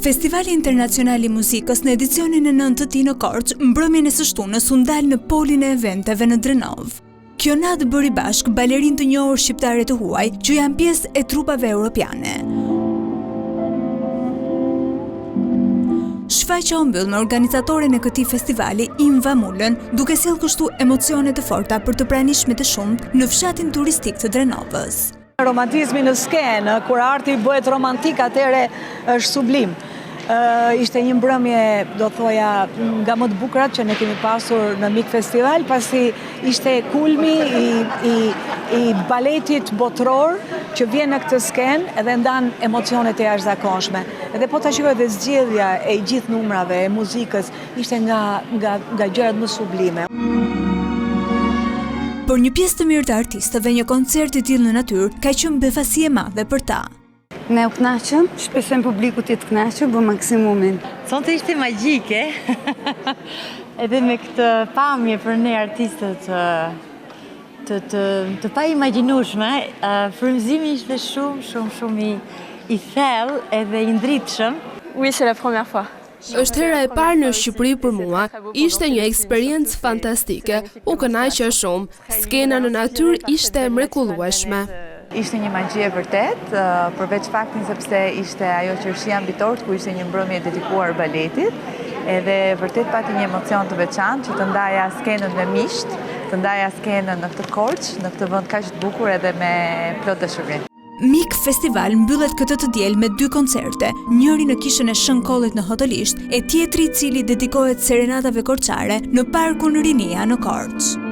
Festivali Internacional i Muzikës në edicionin e 9 të tij në Korçë, mbrëmjen e së shtunës u ndal në polin e eventeve në Drenov. Kjo natë bëri bashk balerinë të njohur shqiptare të huaj që janë pjesë e trupave europiane. Shfaqja u mbyll me organizatoren e këtij festivali, Inva Mulën, duke sjellë kështu emocione të forta për të pranishmit të shumt në fshatin turistik të Drenovës. Romantizmi në skenë, kur arti bëhet romantik, atëre është sublim. Ishte një mbrëmje, do thoja, nga më të bukurat që ne kemi pasur në Mik Festival, pasi ishte kulmi i baletit botëror që vjen në këtë skenë edhe ndan emocionet e jashtëzakonshme. Edhe po ta shikoj dhe zgjedhja e gjithë numrave, e muzikës, ishte nga gjërat më sublime. Por një pjesë të mirë të artistëve, një koncert i tillë në natyrë ka qenë befasi e madhe për ta. Ne u kënaqëm, shpresojmë publiku të jetë kënaqur, bë maksimumin. Sonte ishte magjike. Edhe me këtë pamje për ne artistët të pa imagjinueshme, frymëzimi ishte shumë i thellë edhe i ndritshëm. Oui, c'est la première fois. Është hera e parë në Shqipëri për mua, ishte një eksperiencë fantastike, u kënaqja shumë, skena në natyrë ishte mrekullueshme. Ishte një magji e vërtet, përveç faktin sepse ishte ajo qershia mbi tort, ku ishte një mbrëmje dedikuar baletit, edhe vërtet pati një emocion të veçantë që të ndaja skenën me miqt, të ndaja skenën në këtë Korçë, në këtë vend kaq të bukur edhe me plot dashuri. Mik Festival mbyllet këtë të diel me 2 koncerte, njëri në kishën e Shën Kollit në Hotelisht, e tjetri i cili dedikohet serenatave korçare në Parkun Rinia në Korçë.